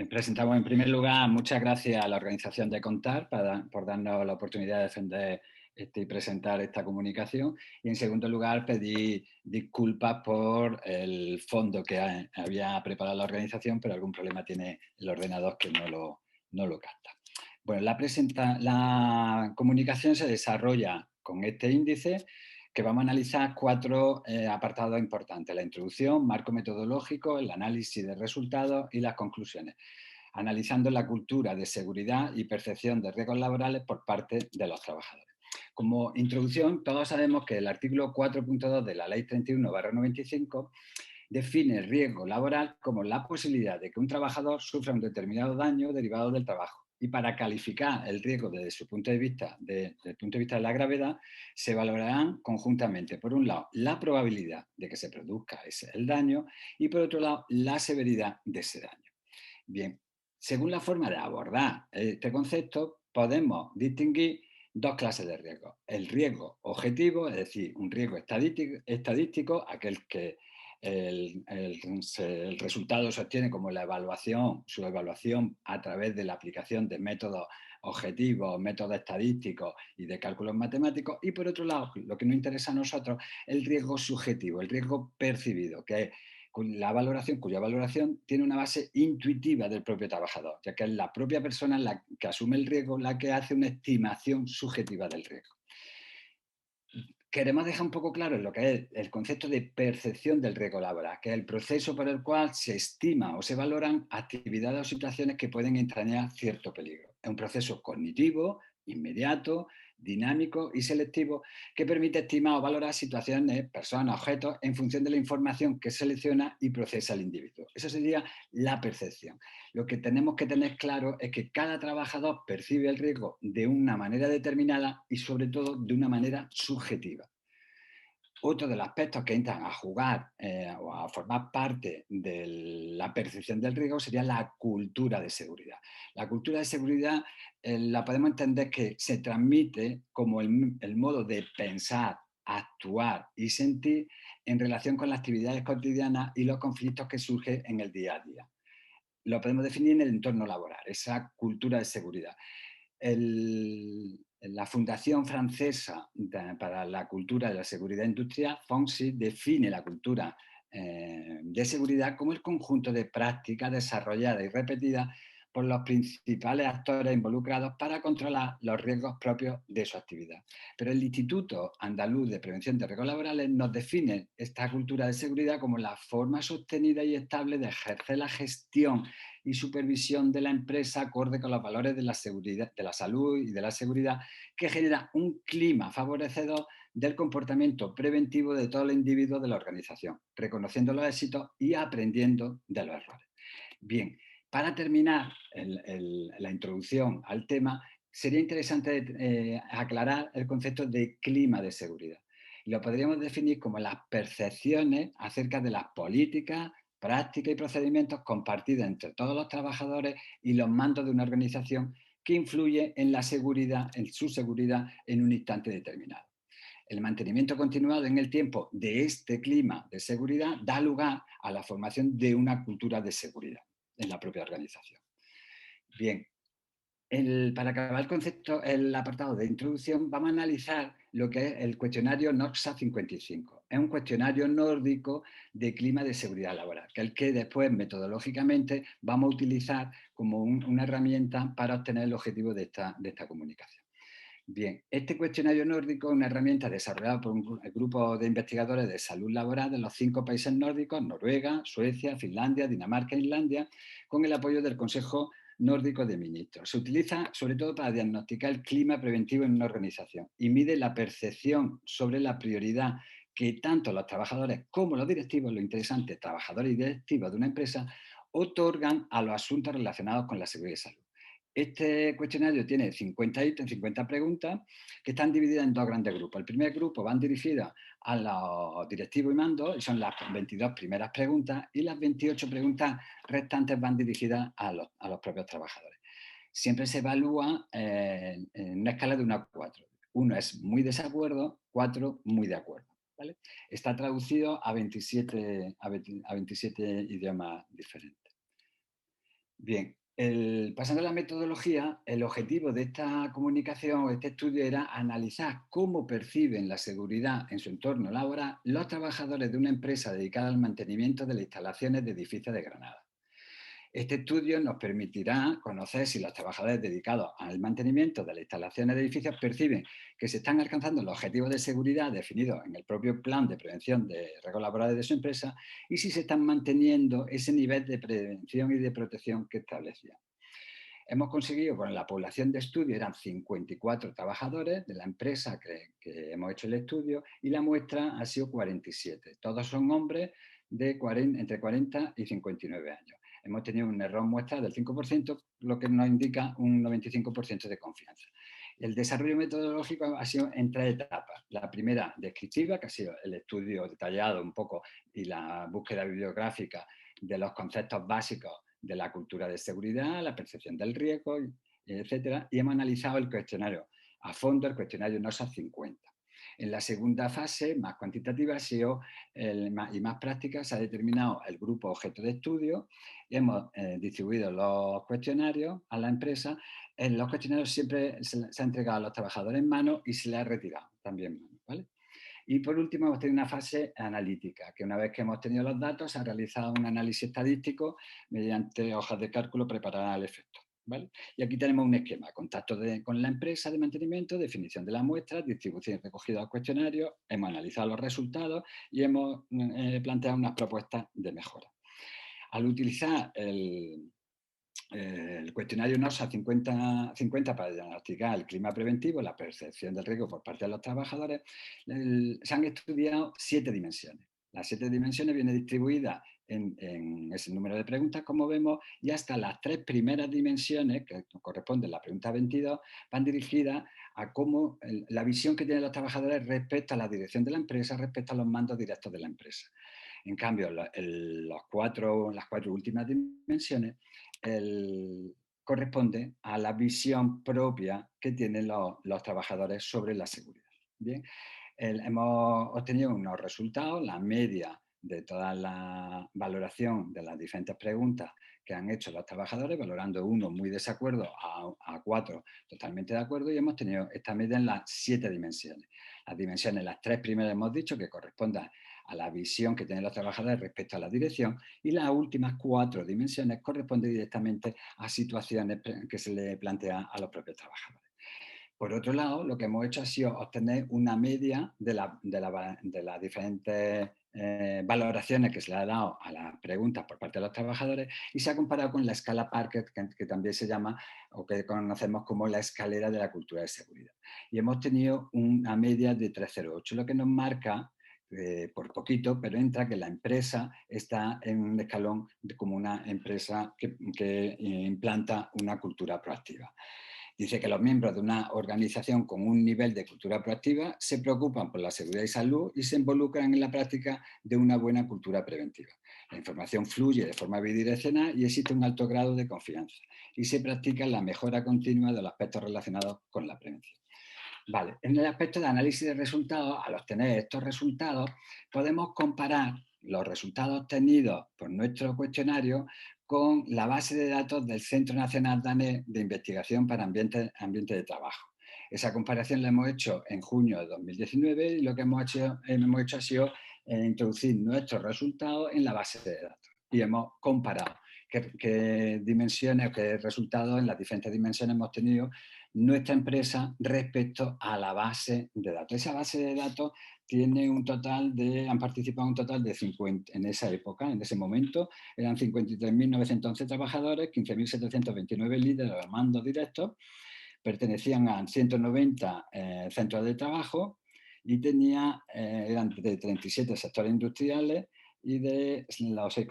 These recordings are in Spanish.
Presentamos en primer lugar, muchas gracias a la organización de Contar por darnos la oportunidad de defender y presentar esta comunicación. Y en segundo lugar, pedir disculpas por el fondo que había preparado la organización, pero algún problema tiene el ordenador que no lo capta. Bueno, la comunicación se desarrolla con este índice que vamos a analizar cuatro apartados importantes: la introducción, marco metodológico, el análisis de resultados y las conclusiones, analizando la cultura de seguridad y percepción de riesgos laborales por parte de los trabajadores. Como introducción, todos sabemos que el artículo 4.2 de la Ley 31/95 define el riesgo laboral como la posibilidad de que un trabajador sufra un determinado daño derivado del trabajo. Y para calificar el riesgo desde su punto de vista, desde el punto de vista de la gravedad, se valorarán conjuntamente, por un lado, la probabilidad de que se produzca el daño y, por otro lado, la severidad de ese daño. Bien, según la forma de abordar este concepto, podemos distinguir dos clases de riesgo. El riesgo objetivo, es decir, un riesgo estadístico, aquel que el resultado se obtiene como su evaluación a través de la aplicación de métodos objetivos, métodos estadísticos y de cálculos matemáticos. Y por otro lado, lo que nos interesa a nosotros, el riesgo subjetivo, el riesgo percibido, que es cuya valoración tiene una base intuitiva del propio trabajador, ya que es la propia persona la que asume el riesgo, la que hace una estimación subjetiva del riesgo. Queremos dejar un poco claro lo que es el concepto de percepción del riesgo laboral, que es el proceso por el cual se estima o se valoran actividades o situaciones que pueden entrañar cierto peligro. Es un proceso cognitivo, inmediato, dinámico y selectivo que permite estimar o valorar situaciones, personas, objetos en función de la información que selecciona y procesa el individuo. Eso sería la percepción. Lo que tenemos que tener claro es que cada trabajador percibe el riesgo de una manera determinada y sobre todo de una manera subjetiva. Otro de los aspectos que entran a jugar o a formar parte de la percepción del riesgo sería la cultura de seguridad. La cultura de seguridad la podemos entender que se transmite como el modo de pensar, actuar y sentir en relación con las actividades cotidianas y los conflictos que surgen en el día a día. Lo podemos definir en el entorno laboral, esa cultura de seguridad. La Fundación Francesa para la Cultura de la Seguridad Industrial, FONSI, define la cultura de seguridad como el conjunto de prácticas desarrolladas y repetidas por los principales actores involucrados para controlar los riesgos propios de su actividad. Pero el Instituto Andaluz de Prevención de Riesgos Laborales nos define esta cultura de seguridad como la forma sostenida y estable de ejercer la gestión y supervisión de la empresa acorde con los valores de la seguridad, de la salud y de la seguridad, que genera un clima favorecedor del comportamiento preventivo de todos los individuos de la organización, reconociendo los éxitos y aprendiendo de los errores. Bien, para terminar la introducción al tema, sería interesante aclarar el concepto de clima de seguridad. Lo podríamos definir como las percepciones acerca de las políticas, prácticas y procedimientos compartidos entre todos los trabajadores y los mandos de una organización que influye en la seguridad, en su seguridad en un instante determinado. El mantenimiento continuado en el tiempo de este clima de seguridad da lugar a la formación de una cultura de seguridad en la propia organización. Bien, para acabar el apartado de introducción, vamos a analizar lo que es el cuestionario NOXA 55. Es un cuestionario nórdico de clima de seguridad laboral, que es el que después metodológicamente vamos a utilizar como una herramienta para obtener el objetivo de esta comunicación. Bien, este cuestionario nórdico es una herramienta desarrollada por un grupo de investigadores de salud laboral de los 5 países nórdicos: Noruega, Suecia, Finlandia, Dinamarca e Islandia, con el apoyo del Consejo Nórdico de Ministros. Se utiliza sobre todo para diagnosticar el clima preventivo en una organización y mide la percepción sobre la prioridad que tanto los trabajadores como los directivos, lo interesante, trabajadores y directivos de una empresa, otorgan a los asuntos relacionados con la seguridad y salud. Este cuestionario tiene 50 ítems, 50 preguntas, que están divididas en dos grandes grupos. El primer grupo van dirigidos a los directivos y mandos, y son las 22 primeras preguntas, y las 28 preguntas restantes van dirigidas a los propios trabajadores. Siempre se evalúa en una escala de 1 a 4. 1 es muy desacuerdo, 4 muy de acuerdo. ¿Vale? Está traducido a 27 idiomas diferentes. Bien, pasando a la metodología, el objetivo de esta comunicación o este estudio era analizar cómo perciben la seguridad en su entorno laboral los trabajadores de una empresa dedicada al mantenimiento de las instalaciones de edificios de Granada. Este estudio nos permitirá conocer si los trabajadores dedicados al mantenimiento de las instalaciones de edificios perciben que se están alcanzando los objetivos de seguridad definidos en el propio plan de prevención de riesgos laborales de su empresa y si se están manteniendo ese nivel de prevención y de protección que establecían. Hemos conseguido, con la población de estudio, eran 54 trabajadores de la empresa que hemos hecho el estudio y la muestra ha sido 47. Todos son hombres de entre 40 y 59 años. Hemos tenido un error muestra del 5%, lo que nos indica un 95% de confianza. El desarrollo metodológico ha sido en tres etapas. La primera, descriptiva, que ha sido el estudio detallado un poco y la búsqueda bibliográfica de los conceptos básicos de la cultura de seguridad, la percepción del riesgo, etcétera, y hemos analizado el cuestionario a fondo, el cuestionario NOSA 50. En la segunda fase, más cuantitativa, ha sido y más práctica, se ha determinado el grupo objeto de estudio, hemos distribuido los cuestionarios a la empresa, en los cuestionarios siempre se ha entregado a los trabajadores en mano y se les ha retirado también en mano, ¿vale? Y por último, hemos tenido una fase analítica, que una vez que hemos tenido los datos, se ha realizado un análisis estadístico mediante hojas de cálculo preparadas al efecto. ¿Vale? Y aquí tenemos un esquema: contacto con la empresa de mantenimiento, definición de la muestra, distribución y recogida del cuestionario, hemos analizado los resultados y hemos planteado unas propuestas de mejora. Al utilizar el cuestionario NOSA 50 para diagnosticar el clima preventivo, la percepción del riesgo por parte de los trabajadores, se han estudiado 7 dimensiones. Las 7 dimensiones vienen distribuidas en ese número de preguntas, como vemos, y hasta las 3 primeras dimensiones, que corresponden a la pregunta 22, van dirigidas a cómo la visión que tienen los trabajadores respecto a la dirección de la empresa, respecto a los mandos directos de la empresa. En cambio, las cuatro últimas dimensiones corresponde a la visión propia que tienen los trabajadores sobre la seguridad. Bien, hemos obtenido unos resultados, la media de toda la valoración de las diferentes preguntas que han hecho los trabajadores, valorando 1 muy desacuerdo a 4 totalmente de acuerdo, y hemos tenido esta media en las 7 dimensiones. Las dimensiones, las 3 primeras hemos dicho que corresponden a la visión que tienen los trabajadores respecto a la dirección, y las últimas 4 dimensiones corresponden directamente a situaciones que se le plantea a los propios trabajadores. Por otro lado, lo que hemos hecho ha sido obtener una media de las diferentes valoraciones que se le ha dado a las preguntas por parte de los trabajadores, y se ha comparado con la escala Parker, que también se llama o que conocemos como la escalera de la cultura de seguridad. Y hemos tenido una media de 3,08, lo que nos marca, por poquito, pero entra que la empresa está en un escalón como una empresa que implanta una cultura proactiva. Dice que los miembros de una organización con un nivel de cultura proactiva se preocupan por la seguridad y salud y se involucran en la práctica de una buena cultura preventiva. La información fluye de forma bidireccional y existe un alto grado de confianza. Y se practica la mejora continua de los aspectos relacionados con la prevención. Vale, en el aspecto de análisis de resultados, al obtener estos resultados, podemos comparar los resultados obtenidos por nuestro cuestionario con la base de datos del Centro Nacional danés de Investigación para Ambiente de Trabajo. Esa comparación la hemos hecho en junio de 2019 y lo que hemos hecho ha sido introducir nuestros resultados en la base de datos. Y hemos comparado qué dimensiones o qué resultados en las diferentes dimensiones hemos tenido nuestra empresa respecto a la base de datos. Esa base de datos tiene han participado un total de 50, en esa época, en ese momento, eran 53.911 trabajadores, 15.729 líderes de mandos directos, pertenecían a 190 centros de trabajo y eran de 37 sectores industriales y de los 6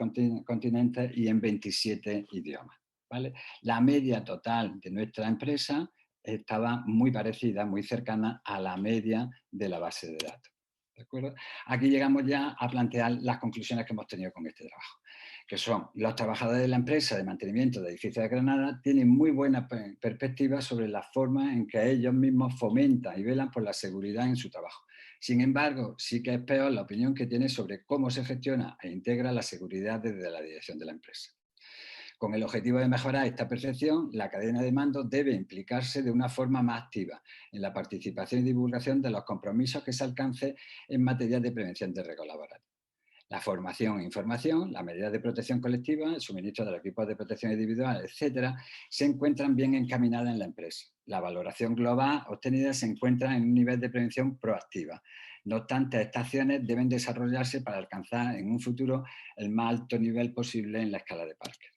continentes y en 27 idiomas. ¿Vale? La media total de nuestra empresa estaba muy parecida, muy cercana a la media de la base de datos. ¿De acuerdo? Aquí llegamos ya a plantear las conclusiones que hemos tenido con este trabajo, que son: los trabajadores de la empresa de mantenimiento de edificios de Granada tienen muy buena perspectiva sobre la forma en que ellos mismos fomentan y velan por la seguridad en su trabajo. Sin embargo, sí que es peor la opinión que tiene sobre cómo se gestiona e integra la seguridad desde la dirección de la empresa. Con el objetivo de mejorar esta percepción, la cadena de mando debe implicarse de una forma más activa en la participación y divulgación de los compromisos que se alcance en materia de prevención de riesgos laborales. La formación e información, las medidas de protección colectiva, el suministro de los equipos de protección individual, etcétera, se encuentran bien encaminadas en la empresa. La valoración global obtenida se encuentra en un nivel de prevención proactiva. No obstante, estas acciones deben desarrollarse para alcanzar en un futuro el más alto nivel posible en la escala de Parker.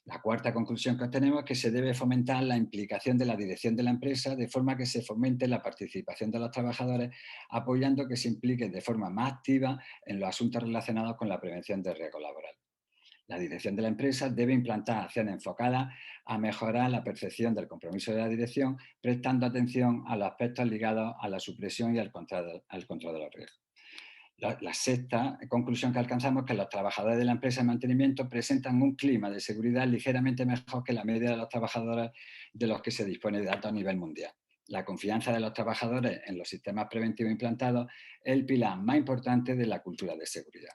La cuarta conclusión que obtenemos es que se debe fomentar la implicación de la dirección de la empresa de forma que se fomente la participación de los trabajadores, apoyando que se impliquen de forma más activa en los asuntos relacionados con la prevención de riesgo laboral. La dirección de la empresa debe implantar acciones enfocadas a mejorar la percepción del compromiso de la dirección, prestando atención a los aspectos ligados a la supresión y al control de los riesgos. La sexta conclusión que alcanzamos es que los trabajadores de la empresa de mantenimiento presentan un clima de seguridad ligeramente mejor que la media de los trabajadores de los que se dispone de datos a nivel mundial. La confianza de los trabajadores en los sistemas preventivos implantados es el pilar más importante de la cultura de seguridad.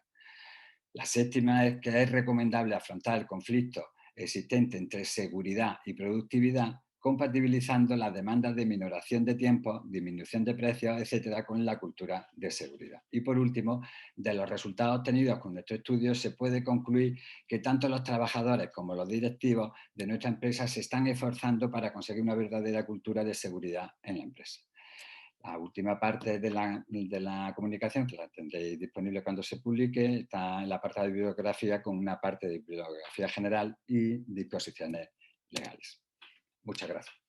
La séptima es que es recomendable afrontar el conflicto existente entre seguridad y productividad, compatibilizando las demandas de minoración de tiempo, disminución de precios, etcétera, con la cultura de seguridad. Y por último, de los resultados obtenidos con nuestro estudio se puede concluir que tanto los trabajadores como los directivos de nuestra empresa se están esforzando para conseguir una verdadera cultura de seguridad en la empresa. La última parte de la comunicación, que la tendréis disponible cuando se publique, está en la parte de bibliografía con una parte de bibliografía general y disposiciones legales. Muchas gracias.